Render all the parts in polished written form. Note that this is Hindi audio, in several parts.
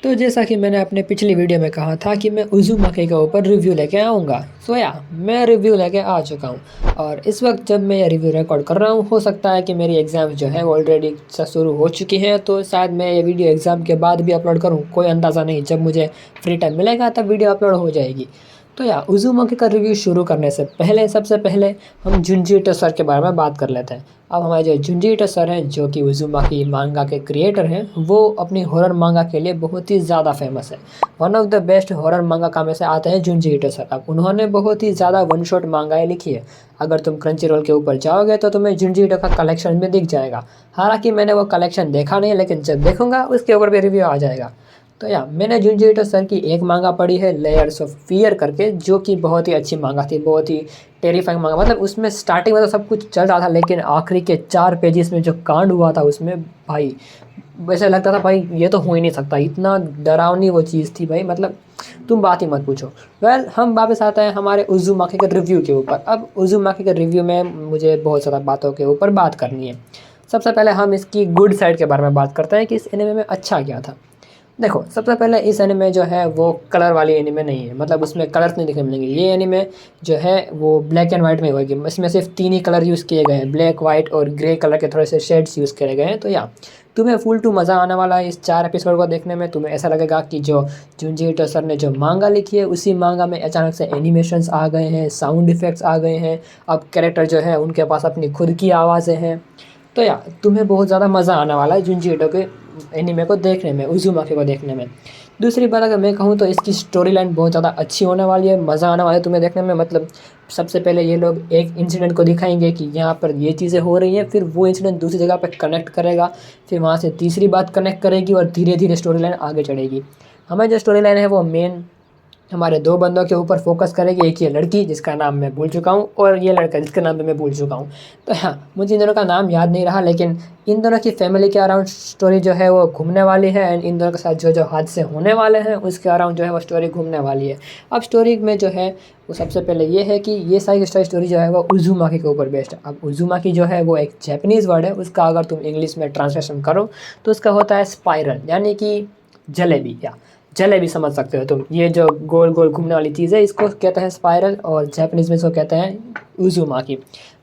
तो जैसा कि मैंने अपने पिछली वीडियो में कहा था कि मैं उज़ुमाकी के ऊपर रिव्यू लेके आऊँगा। मैं रिव्यू लेके आ चुका हूँ और इस वक्त जब मैं ये रिव्यू रिकॉर्ड कर रहा हूँ, हो सकता है कि मेरी एग्ज़ाम जो है वो ऑलरेडी शुरू हो चुकी हैं, तो शायद मैं ये वीडियो एग्ज़ाम के बाद भी अपलोड करूँ, कोई अंदाज़ा नहीं। जब मुझे फ्री टाइम मिलेगा तब वीडियो अपलोड हो जाएगी। तो उज़ुमाकी का रिव्यू शुरू करने से पहले सबसे पहले हम जुंजी ईटो सर के बारे में बात कर लेते हैं। अब हमारे जो जुंजी ईटो सर हैं, जो कि उज़ुमाकी मांगा के क्रिएटर हैं, वो अपनी हॉरर मांगा के लिए बहुत ही ज़्यादा फेमस है। One of the best horror mangaka में से आते हैं जुंजी ईटो सर। अब उन्होंने बहुत ही ज़्यादा वन शॉट मांगाएँ लिखी है। अगर तुम क्रंचीरोल के ऊपर जाओगे तो तुम्हें जुंजी ईटो का कलेक्शन भी दिख जाएगा। हालाँकि मैंने वो कलेक्शन देखा नहीं है, लेकिन जब देखूँगा उसके ऊपर भी रिव्यू आ जाएगा। तो मैंने जुंजी ईटो सर की एक मांगा पढ़ी है, लेयर्स ऑफ फियर करके, जो कि बहुत ही अच्छी मांगा थी, बहुत ही टेरिफाइंग मांगा। मतलब उसमें स्टार्टिंग में तो सब कुछ चल रहा था, लेकिन आखिरी के 4 पेजेस में जो कांड हुआ था उसमें, भाई वैसे लगता था भाई ये तो हो ही नहीं सकता, इतना डरावनी वो चीज़ थी भाई। मतलब तुम बात ही मत पूछो। हम वापस आते हैं हमारे उज़ुमाकी के रिव्यू के ऊपर। अब उज़ुमाकी के रिव्यू में मुझे बहुत ज़्यादा बातों के ऊपर बात करनी है। सबसे पहले हम इसकी गुड साइड के बारे में बात करते हैं कि इस एनिमे में अच्छा क्या था। देखो, सबसे पहले इस एनिमे जो है वो कलर वाली एनिमे नहीं है, मतलब उसमें कलर्स नहीं दिखने मिलेंगे। ये एनिमे जो है वो ब्लैक एंड वाइट में होगी। इसमें सिर्फ 3 ही कलर यूज़ किए गए हैं, ब्लैक, वाइट और ग्रे कलर के थोड़े से शेड्स यूज़ किए गए हैं। तो तुम्हें फुल टू मज़ा आने वाला है इस 4 एपिसोड को देखने में। तुम्हें ऐसा लगेगा कि जो जुंजी ईटो सर ने जो मांगा लिखी है, उसी मांगा में अचानक से एनिमेशंस आ गए हैं, साउंड इफ़ेक्ट्स आ गए हैं। अब कैरेक्टर जो है उनके पास अपनी खुद की आवाज़ें हैं। तो तुम्हें बहुत ज़्यादा मज़ा आने वाला है जुंजी ईटो के एनिमे को देखने में, उज़ुमाकी को देखने में। दूसरी बात अगर मैं कहूँ तो इसकी स्टोरी लाइन बहुत ज़्यादा अच्छी होने वाली है, मज़ा आने वाला है तुम्हें देखने में। मतलब सबसे पहले ये लोग एक इंसिडेंट को दिखाएंगे कि यहाँ पर ये चीज़ें हो रही हैं, फिर वो इंसिडेंट दूसरी जगह पर कनेक्ट करेगा, फिर वहाँ से तीसरी बात कनेक्ट करेगी और धीरे धीरे स्टोरी लाइन आगे चढ़ेगी। हमें जो स्टोरी लाइन है वो मेन हमारे 2 बंदों के ऊपर फोकस करेगी। एक ये लड़की जिसका नाम मैं भूल चुका हूँ, और ये लड़का जिसका नाम भी मैं भूल चुका हूँ। तो मुझे इन दोनों का नाम याद नहीं रहा, लेकिन इन दोनों की फैमिली के अराउंड स्टोरी जो है वो घूमने वाली है। एंड इन दोनों के साथ जो जो हादसे होने वाले हैं उसके अराउंड जो है वो स्टोरी घूमने वाली है। अब स्टोरी में जो है वो सबसे पहले ये है कि ये सारी स्टोरी जो है वो उज़ुमाकी के ऊपर बेस्ड है। अब उज़ुमाकी जो है वो एक जैपनीज़ वर्ड है, उसका अगर तुम इंग्लिश में ट्रांसलेशन करो तो उसका होता है स्पाइरल, यानी कि जलेबी। जलेबी समझ सकते हो तुम। ये जो गोल गोल घूमने वाली चीज़ है इसको कहते हैं स्पाइरल, और जापानीज़ में इसको कहते हैं उज़ुमाकी।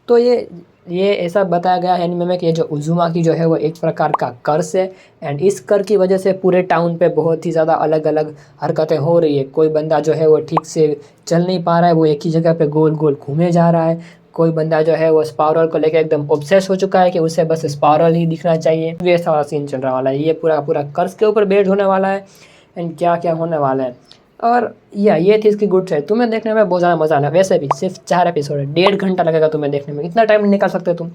तो ये ऐसा बताया गया है एनीमे में कि ये जो उज़ुमाकी जो है वो एक प्रकार का कर्स है। एंड इस कर की वजह से पूरे टाउन पे बहुत ही ज़्यादा अलग अलग हरकतें हो रही है। कोई बंदा जो है वो ठीक से चल नहीं पा रहा है, वो एक ही जगह पे गोल गोल घूमे जा रहा है। कोई बंदा जो है वो स्पाइरल को लेकर एकदम ऑब्सेस हो चुका है कि उसे बस स्पाइरल ही दिखना चाहिए। ये सारा सीन चल रहा वाला है। ये पूरा पूरा कर्स के ऊपर बेस्ड होने वाला है। एंड क्या क्या होने वाला है। और ये थी इसकी गुड साइड। तुम्हें देखने में बहुत ज़्यादा मज़ा आना। वैसे भी सिर्फ 4 एपिसोड है, 1.5 घंटा लगेगा तुम्हें देखने में, इतना टाइम नहीं निकाल सकते तुम।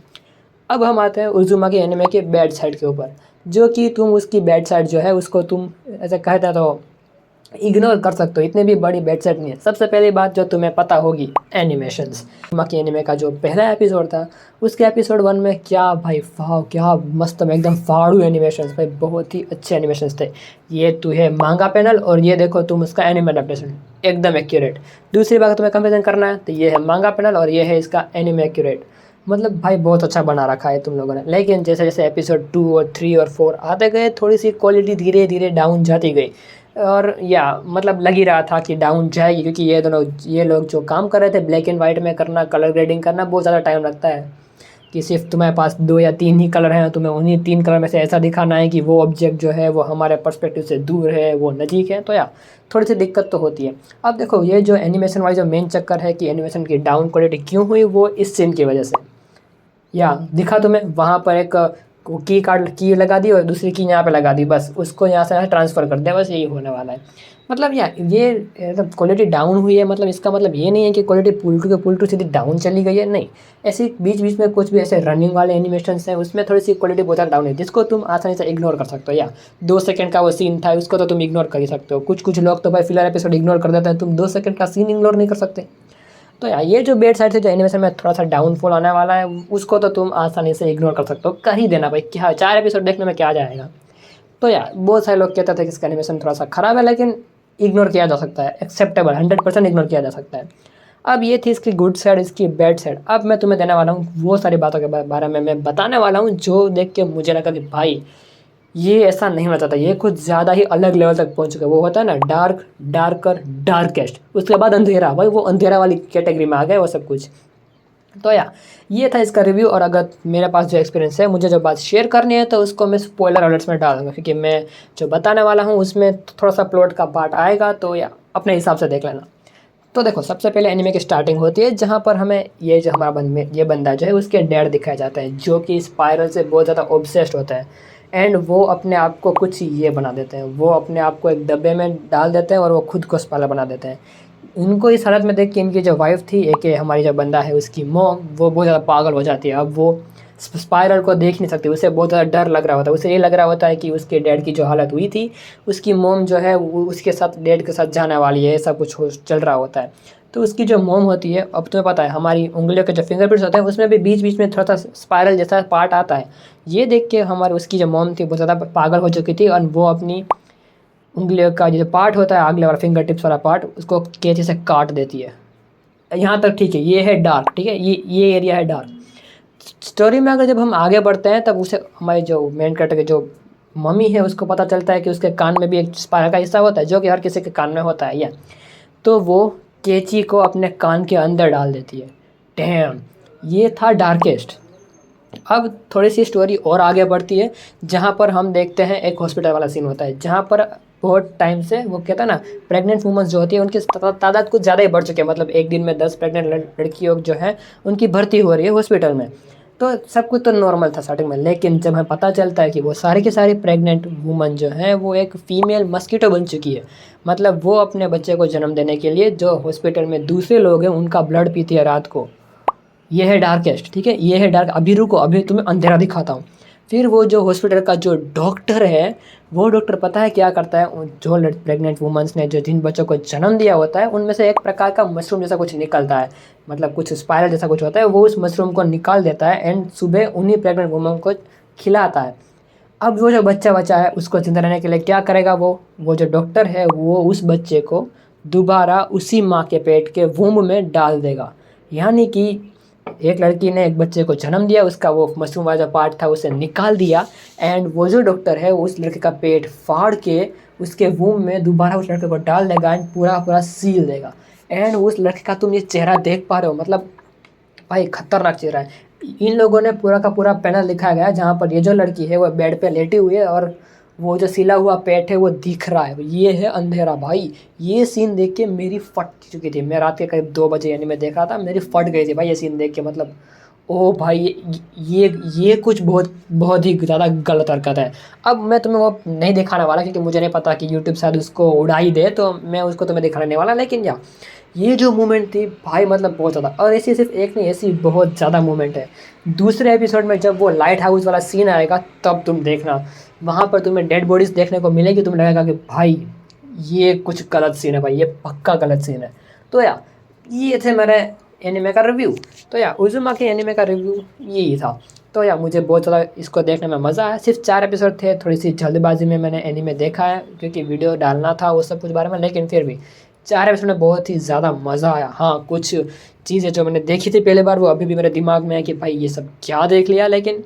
अब हम आते हैं उज़ुमाकी एनिमे के बैड साइड के ऊपर, जो कि तुम उसकी बैड साइड जो है उसको तुम ऐसे कहते तो इग्नोर कर सकते हो। इतनी भी बड़ी बैड साइड नहीं है। सबसे पहली बात जो तुम्हें पता होगी, एनिमेशंस। उज़ुमाकी एनिमे का जो पहला एपिसोड था, उसके एपिसोड 1 में क्या भाई वाह, क्या मस्त में एकदम फाड़ू एनिमेशंस भाई, बहुत ही अच्छे एनिमेशंस थे। ये तो है मांगा पैनल, और ये देखो तुम उसका एनिमे एडेप्टेशन, एकदम एक्यूरेट। दूसरी बात तुम्हें कंपेरिजन करना है तो ये है मांगा पैनल और ये है इसका एनिमे एक्यूरेट। मतलब भाई बहुत अच्छा बना रखा है तुम लोगों ने। लेकिन जैसे जैसे एपिसोड 2 और 3 और 4 आते गए, थोड़ी सी क्वालिटी धीरे धीरे डाउन जाती गई। और मतलब लग ही रहा था कि डाउन जाएगी, क्योंकि ये लोग जो काम कर रहे थे ब्लैक एंड वाइट में करना, कलर ग्रेडिंग करना, बहुत ज़्यादा टाइम लगता है। कि सिर्फ तुम्हारे पास 2 या 3 ही कलर हैं, तुम्हें उन्हीं 3 कलर में से ऐसा दिखाना है कि वो ऑब्जेक्ट जो है वो हमारे पर्सपेक्टिव से दूर है, वो नज़दीक है। तो थोड़ी सी दिक्कत तो होती है। अब देखो, ये जो एनिमेशन वाली जो मेन चक्कर है कि एनिमेशन की डाउन क्वालिटी क्यों हुई, वो इस सीन की वजह से। दिखा तुम्हें वहाँ पर एक की लगा दी और दूसरी की यहाँ पे लगा दी, बस उसको यहाँ से ट्रांसफ़र कर दिया, बस यही होने वाला है। मतलब ये मतलब क्वालिटी डाउन हुई है, मतलब इसका मतलब ये नहीं है कि क्वालिटी पुलटू के पुलटू सीधी डाउन चली गई है, नहीं। ऐसे बीच बीच में कुछ भी ऐसे रनिंग वाले एनिमेशंस हैं, उसमें थोड़ी सी क्वालिटी बहुत ज़्यादा डाउन है, जिसको तुम आसानी से इग्नोर कर सकते हो। 2 सेकंड का वो सीन था, उसको तो तुम इग्नोर कर ही सकते हो। कुछ लोग तो भाई फिलर एपिसोड इग्नोर कर देते हैं, तुम 2 सेकंड का सीन इग्नोर नहीं कर सकते। तो ये जो बैड साइड से जो एनिमेशन में थोड़ा सा डाउनफॉल आने वाला है, उसको तो तुम आसानी से इग्नोर कर सकते हो। कर ही देना भाई, क्या 4 एपिसोड देखने में क्या जाएगा। तो बहुत सारे लोग कहते थे कि इसका एनिमेशन थोड़ा सा ख़राब है, लेकिन इग्नोर किया जा सकता है, एक्सेप्टेबल, 100% इग्नोर किया जा सकता है। अब ये थी इसकी गुड साइड, इसकी बैड साइड। अब मैं तुम्हें देने वाला हूँ वो सारी बातों के बारे में मैं बताने वाला हूँ जो देख के मुझे लगा कि भाई ये ऐसा नहीं होना चाहता, ये कुछ ज़्यादा ही अलग लेवल तक पहुंच चुका है। वो होता है ना डार्क, डार्कर, डार्केस्ट, उसके बाद अंधेरा, भाई वो अंधेरा वाली कैटेगरी में आ गया वो सब कुछ। तो या ये था इसका रिव्यू। और अगर मेरे पास जो एक्सपीरियंस है, मुझे जो बात शेयर करनी है तो उसको मैं स्पॉइलर अलर्ट्स में डाल दूँगा, क्योंकि मैं जो बताने वाला हूँ उसमें थोड़ा सा प्लॉट का पार्ट आएगा, तो या अपने हिसाब से देख लेना। तो देखो, सबसे पहले एनिमे की स्टार्टिंग होती है जहाँ पर हमें ये जो हमारा ये बंदा जो है उसके डैड दिखाया जाता है, जो कि स्पाइरल से बहुत ज़्यादा ऑब्सेस्ड होता है। एंड वो अपने आप को कुछ ये बना देते हैं, वो अपने आप को एक डब्बे में डाल देते हैं और वो खुद को स्पाइरल बना देते हैं। उनको इस हालत में देख के इनकी जो वाइफ़ थी, एक हमारी जो बंदा है उसकी मॉम, वो बहुत ज़्यादा पागल हो जाती है। अब वो स्पाइरल को देख नहीं सकती, उसे बहुत ज़्यादा डर लग रहा होता है। उसे ये लग रहा होता है कि उसके डैड की जो हालत हुई थी, उसकी मॉम जो है वो उसके साथ डैड के साथ जाने वाली है, ऐसा कुछ चल रहा होता है। तो उसकी जो मॉम होती है, अब तुम्हें पता है हमारी उंगलियों के जो फिंगरप्रिंट्स होते हैं उसमें भी बीच बीच में थोड़ा सा स्पाइरल जैसा पार्ट आता है। ये देख के हमारी उसकी जो मॉम थी बहुत ज़्यादा पागल हो चुकी थी, और वो अपनी उंगलियों का जो पार्ट होता है आगले वाला फिंगर टिप्स वाला पार्ट, उसको कैंची से काट देती है। यहाँ तक ठीक है, ये है डार्क, ठीक है, ये एरिया है डार्क। स्टोरी में अगर जब हम आगे बढ़ते हैं तब उसे हमारे जो मेन कैरेक्टर के जो मम्मी है उसको पता चलता है कि उसके कान में भी एक स्पाइरल का हिस्सा होता है, जो कि हर किसी के कान में होता है। या तो वो कैंची को अपने कान के अंदर डाल देती है। डैम, ये था डार्केस्ट। अब थोड़ी सी स्टोरी और आगे बढ़ती है, जहाँ पर हम देखते हैं एक हॉस्पिटल वाला सीन होता है, जहाँ पर बहुत टाइम से वो कहता है ना, प्रेग्नेंट वुमेंस जो होती है उनकी तादाद कुछ ज़्यादा ही बढ़ चुकी है। मतलब एक दिन में 10 प्रेग्नेंट लड़कियों जो है उनकी भर्ती हो रही है हॉस्पिटल में। तो सब कुछ तो नॉर्मल था स्टार्टिंग में, लेकिन जब हमें पता चलता है कि वो सारी की सारी प्रेग्नेंट वुमन जो है वो एक फ़ीमेल मस्कीटो बन चुकी है। मतलब वो अपने बच्चे को जन्म देने के लिए जो हॉस्पिटल में दूसरे लोग हैं उनका ब्लड पीती है रात को। ये है डार्केस्ट, ठीक है, ये है डार्क। अभी रुको, अभी तुम्हें अंधेरा दिखाता हूँ। फिर वो जो हॉस्पिटल का जो डॉक्टर है, वो डॉक्टर पता है क्या करता है, जो प्रेग्नेंट वुमेंस ने जो जिन बच्चों को जन्म दिया होता है उनमें से एक प्रकार का मशरूम जैसा कुछ निकलता है, मतलब कुछ स्पाइरल जैसा कुछ होता है, वो उस मशरूम को निकाल देता है एंड सुबह उन्हीं प्रेग्नेंट वुमेन को खिलाता है। अब वो जो बच्चा बचा है उसको जिंदा रहने के लिए क्या करेगा, वो जो डॉक्टर है वो उस बच्चे को दोबारा उसी माँ के पेट के वूम्ब में डाल देगा। यानी कि एक लड़की ने एक बच्चे को जन्म दिया, उसका वो मशरूम वाला जो पार्ट था उसे निकाल दिया, एंड वो जो डॉक्टर है उस लड़के का पेट फाड़ के उसके वूम्ब में दोबारा उस लड़के को डाल देगा एंड पूरा पूरा सील देगा। एंड उस लड़के का तुम ये चेहरा देख पा रहे हो, मतलब भाई खतरनाक चेहरा है। इन लोगों ने पूरा का पूरा पैनल दिखाया गया जहाँ पर ये जो लड़की है वो बेड पे लेटी हुई है और वो जो सिला हुआ पेट है वो दिख रहा है। ये है अंधेरा भाई। ये सीन देख के मेरी फट चुकी थी। मैं रात के करीब 2 बजे यानी मैं देख रहा था, मेरी फट गई थी भाई ये सीन देख के। मतलब ओ भाई, ये कुछ बहुत बहुत ही ज़्यादा गलत हरकत है। अब मैं तुम्हें वो नहीं दिखाने वाला क्योंकि मुझे नहीं पता कि यूट्यूब शायद उसको उड़ा ही दे, तो मैं उसको तुम्हें दिखाने नहीं वाला। लेकिन या ये जो मूवमेंट थी भाई, मतलब बहुत ज़्यादा, और ऐसी सिर्फ एक नहीं, ऐसी बहुत ज़्यादा मूवमेंट है। दूसरे एपिसोड में जब वो लाइट हाउस वाला सीन आएगा तब तुम देखना, वहाँ पर तुम्हें डेड बॉडीज़ देखने को मिलेगी। तुम्हें लगेगा कि भाई ये कुछ गलत सीन है, भाई ये पक्का गलत सीन है। तो या ये थे मेरे एनिमे का रिव्यू। तो या उज़ुमाकी एनिमे का रिव्यू यही था। तो या मुझे बहुत ज़्यादा इसको देखने में मज़ा आया। सिर्फ 4 एपिसोड थे, थोड़ी सी जल्दबाजी में मैंने एनिमे देखा है क्योंकि वीडियो डालना था वो सब कुछ बारे में, लेकिन फिर भी 4 एपिसोड में बहुत ही ज़्यादा मज़ा आया। हाँ, कुछ चीज़ें जो मैंने देखी थी पहले बार वो अभी भी मेरे दिमाग में है कि भाई ये सब क्या देख लिया, लेकिन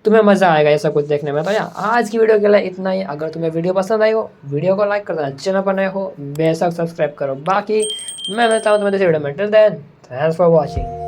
तुम्हें मज़ा आएगा ऐसा कुछ देखने में। तो या आज की वीडियो के लिए इतना ही। अगर तुम्हें वीडियो पसंद आई हो, वीडियो को लाइक कर देना, चैनल पर नए हो बेशक सब्सक्राइब करो। बाकी मैं मिलता हूँ तुम्हें दूसरी वीडियो में। Till then, thanks for watching.